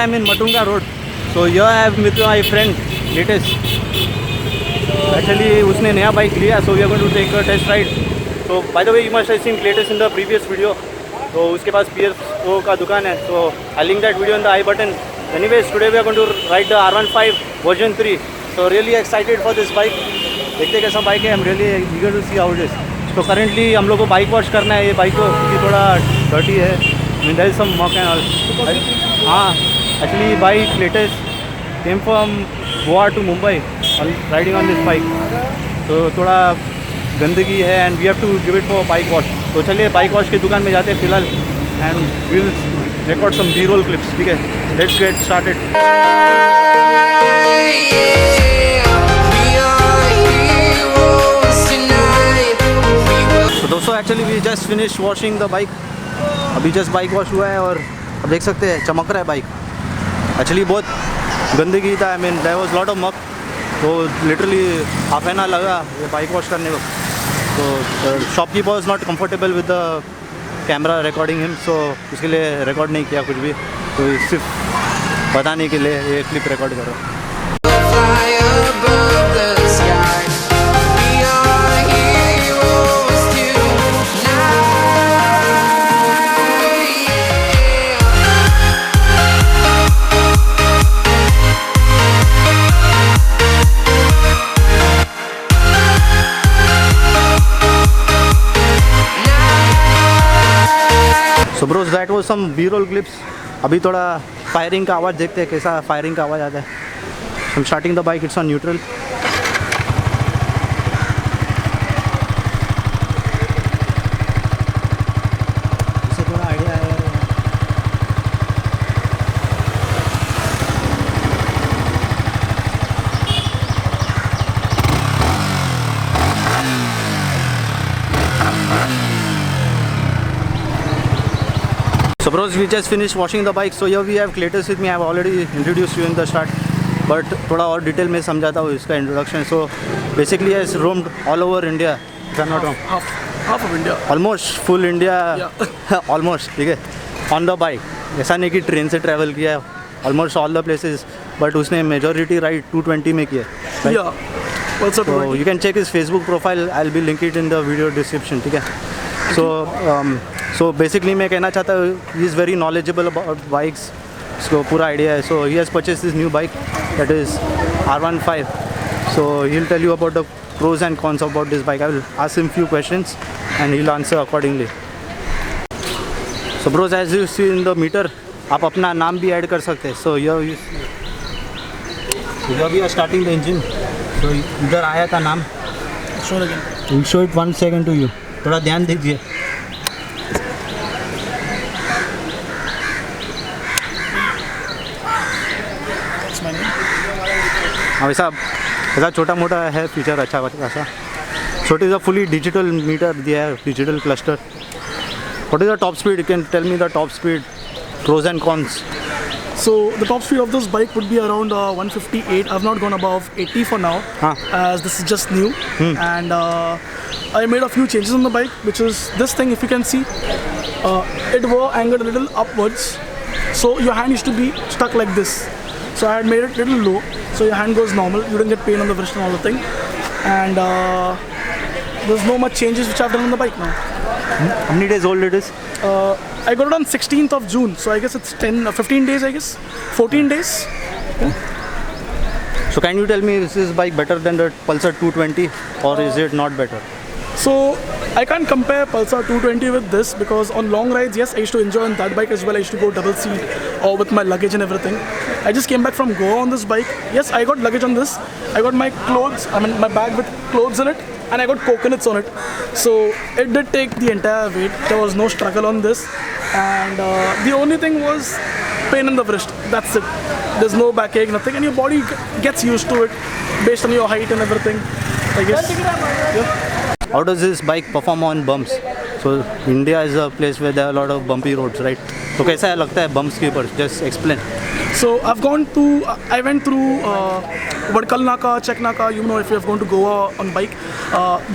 I'm in Matunga Road. So here I have with my friend latest. Actually उसने नया bike लिया, so we are going to take a test ride. So by the way, you must have seen latest in the previous video. So उसके पास PS4 का दुकान है. So I'll link that video in the I button. Anyways, today we are going to ride the R15 version 3. So really excited for this bike. देखते कैसा bike है. I'm really eager to see how it is. So currently हम लोग को bike wash करना है ये bike को, क्योंकि थोड़ा डर्टी है. I mean, there is some muck and all. हाँ, actually bike latest came from Goa to Mumbai riding on this bike. तो थोड़ा गंदगी है and we have to give it for bike wash. तो चलिए बाइक वॉश की दुकान में जाते हैं फिलहाल and we'll record some B-roll clips. ठीक है, let's get started. So दोस्तों actually we just finished washing the bike. अभी जस्ट बाइक वॉश हुआ है और अब देख सकते हैं चमक रहा है बाइक. एक्चुअली बहुत गंदगी था. I mean there was lot of muck. तो लिटरली हाफ एन आवर लगा ये बाइक वॉश करने को. तो shopkeeper was not comfortable with the camera recording him, so उसके लिए रिकॉर्ड नहीं किया कुछ भी. तो सिर्फ बताने के लिए ये क्लिप रिकॉर्ड करो. So bros, that was some B-roll clips. अभी थोड़ा फायरिंग का आवाज़ देखते हैं कैसा फायरिंग का आवाज़ आता है. I'm starting the bike, it's on neutral. इससे थोड़ा आइडिया है. So bros, we just finished washing the bike. So here we have Cletus with me. I have already introduced you in the start, but थोड़ा और detail में समझाता हूँ इसका introduction. So basically has roamed all over India, if I'm not wrong. Half of India. Almost full India. Yeah. Almost, ठीक है. On the bike. ऐसा नहीं कि ट्रेन से ट्रैवल किया है. Almost all the places. But उसने majority ride 220 में किया. Right? Yeah. What's up? So you can check his Facebook profile. I'll be link it in the video description. ठीक है. So basically मैं कहना चाहता हूँ he is very knowledgeable about bikes. उसको पूरा आइडिया है. So he has purchased this new bike that is R15. So he'll tell you about the pros and cons about this bike. I will ask him few questions and he'll answer accordingly. So bros, as you see in the meter, आप अपना नाम भी add कर सकते हैं. So here we are starting the engine. So इधर आया था नाम. Show it again. We'll show it 1 second to you. थोड़ा ध्यान दीजिए. That's my name. ऐसा छोटा मोटा है फीचर अच्छा खासा. So it is a fully digital meter दिया है, digital cluster. What is the top speed? You can tell me the top speed, pros and cons. So the top speed of this bike would be around 158. I've not gone above 80 for now, as this is just new. And I made a few changes on the bike, which is this thing. If you can see, it was angled a little upwards, so your hand used to be stuck like this. So I had made it a little low, so your hand goes normal. You don't get pain on the wrist and all the thing. And there's no much changes which I've done on the bike now. How many days old it is? I got it on 16th of June, so I guess it's 15 days, I guess. 14 days. So can you tell me, is this bike better than the Pulsar 220 or is it not better? So I can't compare Pulsar 220 with this, because on long rides, yes, I used to enjoy on that bike as well. I used to go double seat or with my luggage and everything. I just came back from Goa on this bike. Yes, I got luggage on this. I got my clothes, my bag with clothes in it, and I got coconuts on it. So it did take the entire weight. There was no struggle on this. And the only thing was pain in the wrist. That's it. There's no backache, nothing. And your body gets used to it based on your height and everything, I guess. Yeah. How does this bike perform on bumps? So India is a place where there are a lot of bumpy roads, right? So कैसा लगता है bumps के ऊपर? Just explain. So I went through Vadkal Naka, Chek Naka. You know, if you have gone to Goa on bike,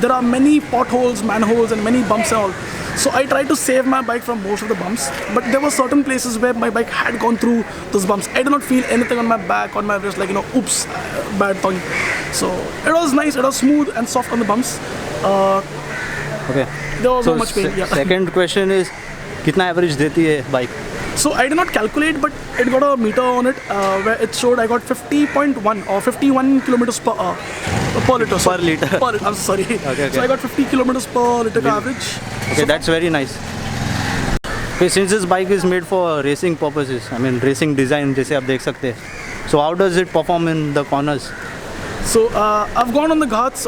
there are many potholes, manholes, and many bumps and all. So I tried to save my bike from most of the bumps, but there were certain places where my bike had gone through those bumps. I did not feel anything on my back, on my wrist, like, oops, bad thing. So it was nice, it was smooth and soft on the bumps. Okay. There was So not much pain. Yeah. second question is, कितना average देती है bike? So I did not calculate, but it got a meter on it where it showed I got 50.1 or 51 kilometers per hour. Per liter. sorry. Per liter. Per liter. I'm sorry. Okay. So I got 50 kilometers per liter ka average. Okay, that's very nice. Okay, since this bike is made for racing purposes, I mean racing design जैसे आप देख सकते हैं. So how does it perform in the corners? So I've gone on the ghats.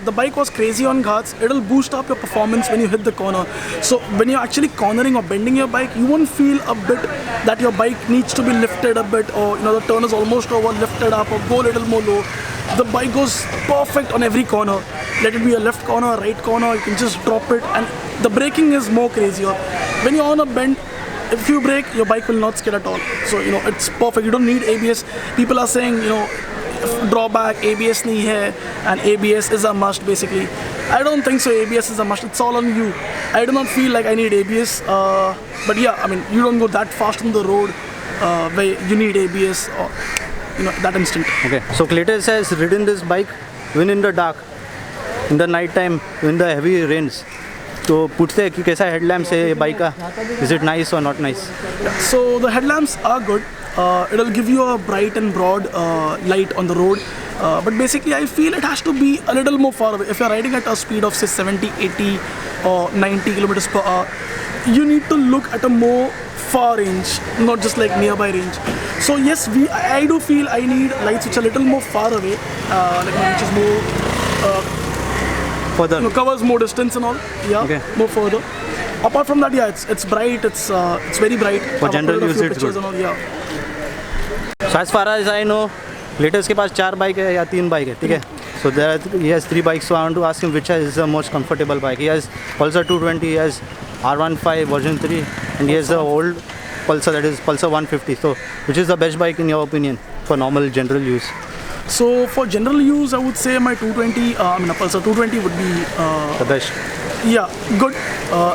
The bike was crazy on ghats. It'll boost up your performance when you hit the corner. So when you're actually cornering or bending your bike, you won't feel a bit that your bike needs to be lifted a bit, or the turn is almost over, lifted up, or go a little more low. The bike goes perfect on every corner. Let it be a left corner, a right corner, you can just drop it, and the braking is more crazier. When you're on a bend, if you brake, your bike will not skid at all. So it's perfect. You don't need ABS. People are saying drawback, ABS nahi hai, and ABS is a must basically. I don't think so. ABS is a must. It's all on you. I do not feel like I need ABS, but yeah, I mean, you don't go that fast on the road where you need ABS or that instant. Okay, so Cletus has ridden this bike even in the dark, in the night time, in the heavy rains. तो पूछते हैं कि कैसा headlamps है ये bike का? Is it nice or not nice? Yeah, so the headlamps are good. It'll give you a bright and broad light on the road. But basically I feel it has to be a little more far away. If you're riding at a speed of say 70, 80 or 90 kilometers per hour, you need to look at a more far range, not just like nearby range. So yes, I do feel I need lights which are a little more far away, which is more Further. covers more distance and all. Yeah, Okay. more further. Apart from that, yeah, it's bright. It's very bright. For I've general uploaded a use, few it's pictures good. and all, yeah. So as far as I know, Cletus के पास 4 bike है या 3 bike है, ठीक है? So he has 3 bikes. So I want to ask him which is the most comfortable bike. He has Pulsar 220, he has R15 version 3, and he has the old Pulsar, that is Pulsar 150. So which is the best bike in your opinion for normal general use? So for general use, I would say my 220, a Pulsar 220 would be The best. yeah, good.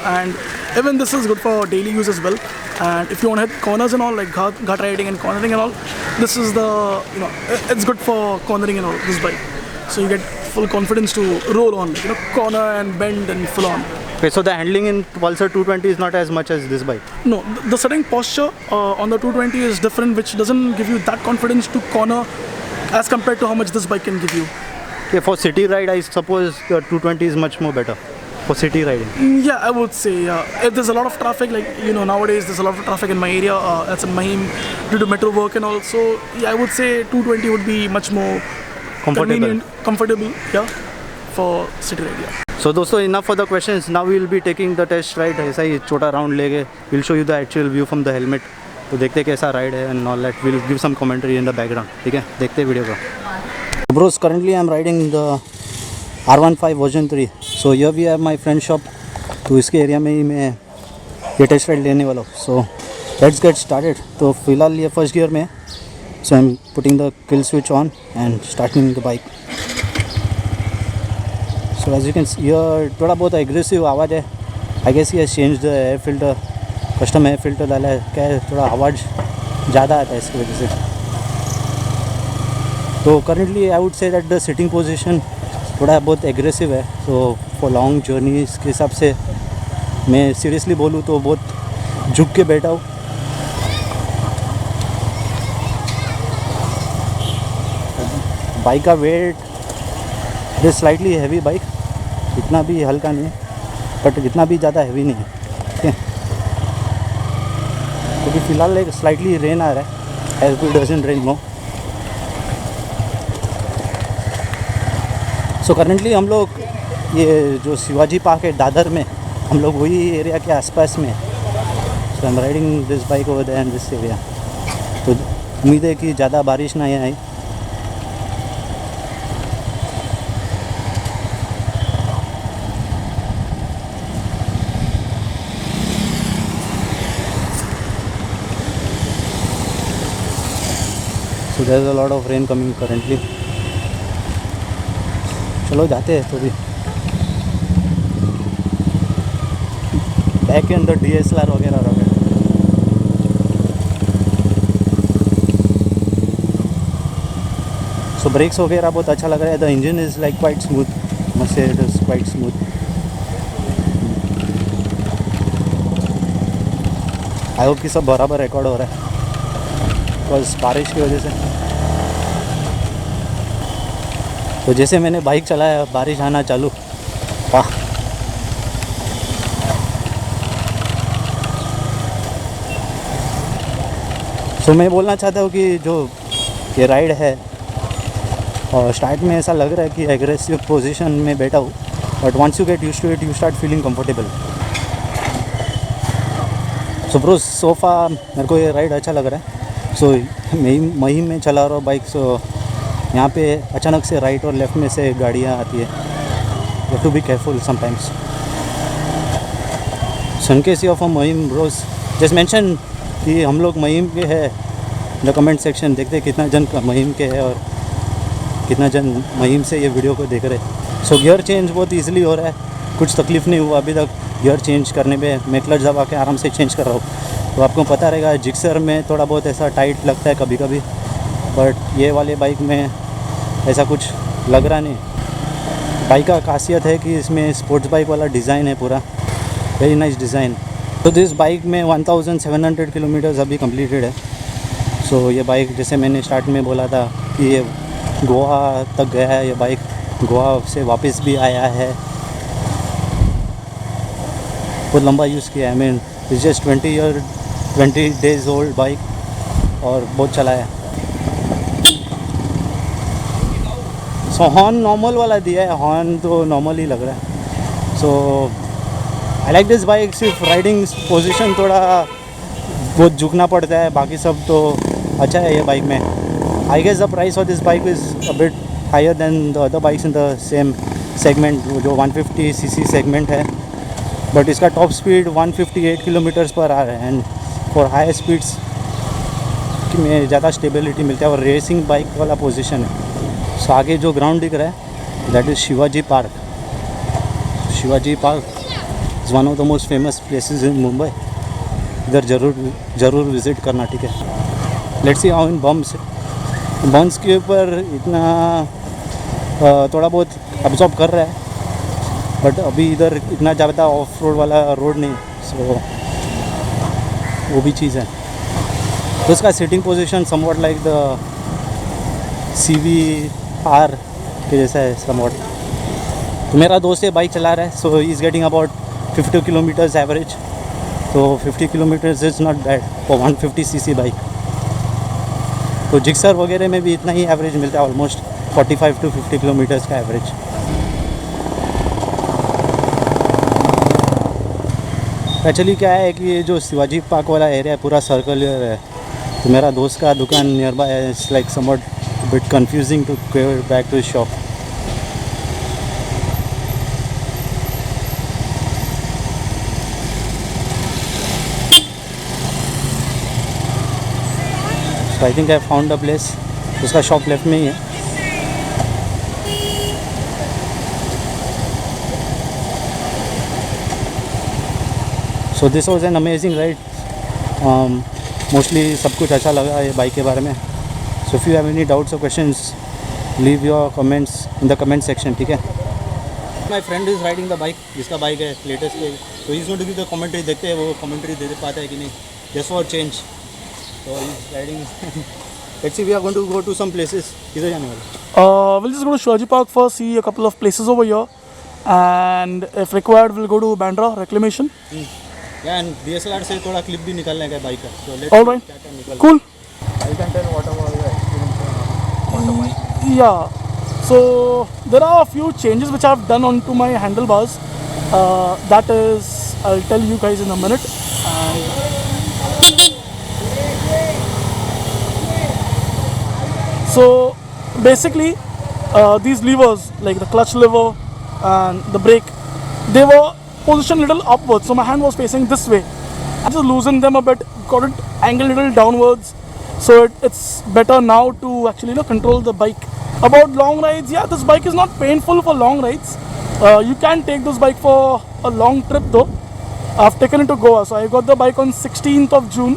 And even this is good for daily use as well. And if you want to hit corners and all, like ghat riding and cornering and all, this is the, it's good for cornering and all, this bike. So you get full confidence to roll on, corner and bend and full on. Okay, so the handling in Pulsar 220 is not as much as this bike. No, the sitting posture on the 220 is different, which doesn't give you that confidence to corner as compared to how much this bike can give you. Okay, for city ride, I suppose the 220 is much more better for city riding. Yeah, I would say, if there's a lot of traffic, like, nowadays there's a lot of traffic in my area, that's in Mahim due to metro work and all, so yeah, I would say 220 would be much more Comfortable. comfortable, yeah, for city ride, yeah. So दोस्तों, enough for the questions. Now we will be taking the test ride. ऐसा ही छोटा round लेके we'll show you the actual view from the helmet. तो देखते हैं कैसा ride है and all that. We'll give some commentary in the background. ठीक है, देखते हैं वीडियो को. Bros, currently I'm riding the R15 version 3. So here we have my friend shop. तो इसके एरिया में ही मैं ये टेस्ट राइड लेने वाला हूँ. So let's get started. तो फिलहाल ये फर्स्ट गियर में है. So I'm putting the kill switch on and starting the bike. So as you can see here, थोड़ा बहुत aggressive आवाज़ है. I guess he has changed the air filter, custom air filter डाला है. क्या है, थोड़ा आवाज़ ज़्यादा आता है इसकी वजह से. तो currently I would say that the sitting position थोड़ा बहुत aggressive है. So for long journeys के हिसाब से मैं seriously बोलूँ तो बहुत झुक के बैठा हूँ. बाइक का weight it is slightly heavy bike, इतना भी हल्का नहीं है बट इतना भी ज़्यादा हैवी नहीं है. ठीक है, क्योंकि फ़िलहाल एक स्लाइटली रेन आ रहा है. As it doesn't rain no. So currently हम लोग ये जो शिवाजी पार्क है दादर में, हम लोग वही एरिया के आसपास में. So I am riding this bike over there in this area. तो उम्मीद है कि ज़्यादा बारिश ना आई. So there is a lot of rain coming currently. चलो जाते हैं तो भी. बैक के अंदर DSLR वगैरह रखे। सो ब्रेक्स वगैरह बहुत अच्छा लग रहा है। The engine is like quite smooth, must say it is quite smooth. I hope कि सब बराबर रिकॉर्ड हो रहा है बिकॉज बारिश की वजह से। तो जैसे मैंने बाइक चलाया बारिश आना चालू, वाह। सो मैं बोलना चाहता हूँ कि जो ये राइड है और स्टार्ट में ऐसा लग रहा है कि एग्रेसिव पोजीशन में बैठा हूँ, but once you get used to it you start feeling comfortable. So bro sofa मेरे को ये राइड अच्छा लग रहा है। सो महीम में चला रहा हूँ बाइक। सो यहाँ पे अचानक से राइट और लेफ़्ट में से गाड़ियाँ आती है, you have to be careful sometimes. So in case of Mahim bros just mention कि हम लोग महीम के हैं, द कमेंट सेक्शन देखते कितना जन महीम के है और कितना जन महीम से ये वीडियो को देख रहे हैं। सो गियर चेंज बहुत ईजिली हो रहा है, कुछ तकलीफ़ नहीं हुआ अभी तक गियर चेंज करने में। मैं क्लच दबा के आराम से चेंज कर रहा हूँ। तो आपको पता रहेगा जिक्सर में थोड़ा बहुत ऐसा टाइट लगता है कभी कभी, बट ये वाले बाइक में ऐसा कुछ लग रहा नहीं। बाइक का खासियत है कि इसमें स्पोर्ट्स बाइक वाला डिज़ाइन है पूरा, वेरी नाइस डिज़ाइन। तो दिस बाइक में 1700 किलोमीटर्स अभी कंप्लीटेड है। सो ये बाइक जैसे मैंने स्टार्ट में बोला था कि ये गोवा तक गया है, ये बाइक गोवा से वापस भी आया है। बहुत लंबा यूज़ किया है। I mean it's just 20 days old bike और बहुत चला है। सो हॉर्न नॉर्मल वाला दिया है, हॉर्न तो नॉर्मल ही लग रहा है। सो आई लाइक दिस बाइक। सिर्फ राइडिंग पोजीशन थोड़ा बहुत झुकना पड़ता है, बाकी सब तो अच्छा है ये बाइक में। I guess the price of this bike is a bit higher than the other bikes in the same segment, जो 150 cc सेगमेंट है। बट इसका टॉप स्पीड 158 किलोमीटर्स पर आ रहा है एंड फॉर हाई स्पीड्स में ज़्यादा स्टेबिलिटी मिलता है और रेसिंग बाइक वाला पोजीशन है। सो आगे जो ग्राउंड दिख रहा है that is Shivaji park. Shivaji park is one of the most famous places in Mumbai. इधर ज़रूर विज़िट करना, ठीक है। Let's see how in bumps के ऊपर इतना थोड़ा बहुत अब्जॉर्ब कर रहा है, बट अभी इधर इतना ज़्यादा ऑफ रोड वाला रोड नहीं, सो वो भी चीज़ है। तो इसका sitting position somewhat like the CVR के जैसा है समवॉट। तो मेरा दोस्त ये बाइक चला रहा है, so he is getting about 50 kilometres average. तो 50 kilometres is not bad for 150 cc bike. तो जिक्सर वगैरह में भी इतना ही एवरेज मिलता है, ऑलमोस्ट 45 to 50 किलोमीटर्स का एवरेज। एक्चुअली क्या है कि ये जो शिवाजी पार्क वाला एरिया है पूरा सर्कुलर है। तो मेरा दोस्त का दुकान नियर बाय है, it's like somewhat bit confusing to go back to shop. So I think I found a place. उसका शॉप लेफ्ट में ही है। So this was an amazing ride. Mostly सब कुछ अच्छा लगा ये बाइक के बारे में। So if you have any doubts और questions leave your comments in the comment section, ठीक है। My friend is riding the bike, जिसका बाइक है लेटेस्ट पे, तो is going to give the commentary. देखते हैं वो कमेंट्री दे पाता है कि नहीं, जस्ट फॉर चेंज। तो is riding. Let's see we are going to go to some places. किधर जाने वाले? We'll just go to Shivaji Park first, see a couple of places over here, and if required, we'll go to Bandra Reclamation. या and DSLR से थोड़ा clip भी निकालने का bike का। So let's All see right. क्या निकल। Cool. You can tell what about your experience on the bike. Yeah. So there are a few changes which I've done onto my handlebars. That is, I'll tell you guys in a minute. So basically, these levers, like the clutch lever and the brake, they were positioned little upwards, so my hand was facing this way. I just loosened them a bit, got it angled little downwards, so it's better now to actually control the bike. About long rides, yeah, this bike is not painful for long rides. You can take this bike for a long trip though. I've taken it to Goa. So I got the bike on 16th of June.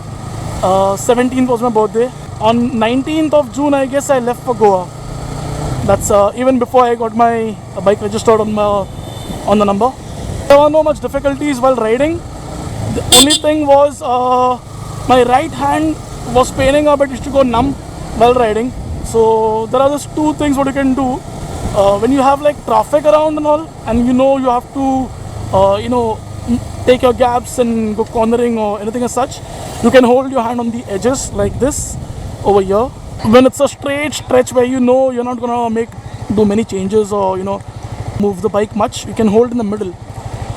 17th was my birthday. On 19th of June, I guess I left for Goa. That's even before I got my bike registered on the number. There were no much difficulties while riding. The only thing was my right hand was paining a bit. Used to go numb while riding. So there are just two things what you can do when you have like traffic around and all, and you have to take your gaps and go cornering or anything as such. You can hold your hand on the edges like this over here. When it's a straight stretch where you're not gonna do many changes or move the bike much, you can hold in the middle.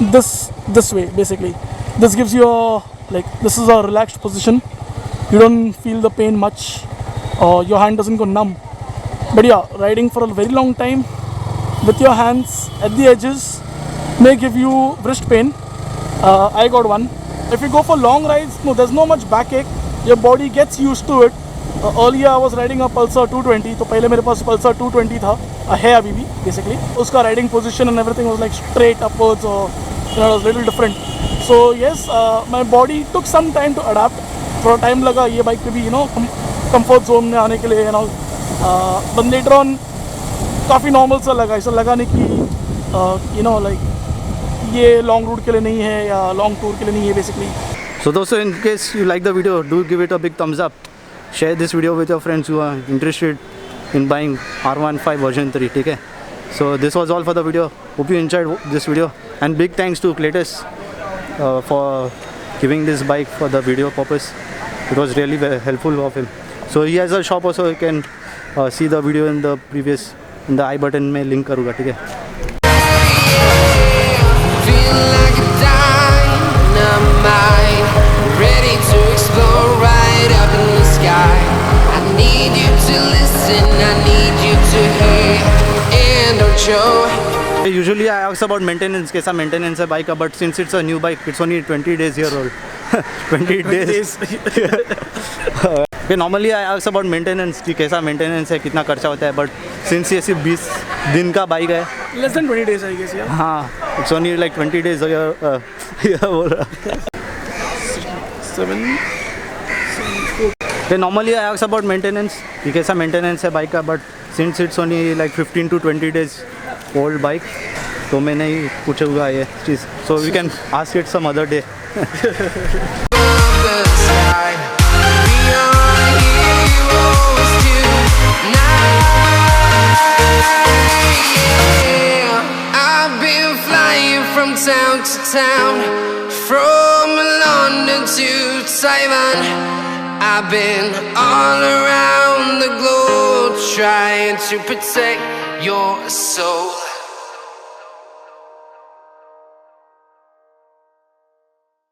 This way basically. This gives you this is a relaxed position. You don't feel the pain much. Your hand doesn't go numb. But yeah, riding for a very long time with your hands at the edges may give you wrist pain. I got one. If you go for long rides, no, there's no much backache. Your body gets used to it. Earlier I was riding a Pulsar 220, तो पहले मेरे पास Pulsar 220 था, है अभी भी basically. उसका riding position and everything was like straight upwards or it was a little different. So yes, my body took some time to adapt. थोड़ा time लगा ये bike पे भी comfort zone में आने के लिए but later on काफ़ी normal सा लगा. ऐसा लगा नहीं कि ये long route के लिए नहीं है या long tour के लिए नहीं है basically. So दोस्तों, in case you like the video, do give it a big thumbs up. Share this video with your friends who are interested in buying R15 version 3. ठीक है? So this was all for the video. Hope you enjoyed this video, and big thanks to Cletus for giving this bike for the video purpose. It was really very helpful of him. So he has a shop also. You can see the video in the I button में link करूँगा. ठीक है? Ready to explore right up in the sky. I need you to listen, I need you to hear, and don't show. Usually I ask about maintenance, कैसा maintenance है bike का, but since it's a new bike, it's only 20 days here old. 20 days. Okay, normally I ask about maintenance कि कैसा maintenance है, कितना खर्चा होता है, but since ये सिर्फ 20 दिन का bike है. Less than 20 days I guess, yeah. हाँ, it's only like 20 days here. बोल रहा. Okay, normally I ask about maintenance कि कैसा maintenance है बाइक का, but since it's only like 15 to 20 days old bike, तो मैंने ही पूछूंगा ये चीज़. So we can ask it some other day. I've been flying from town to town, from London to Taiwan. I've been all around the globe trying to protect your soul.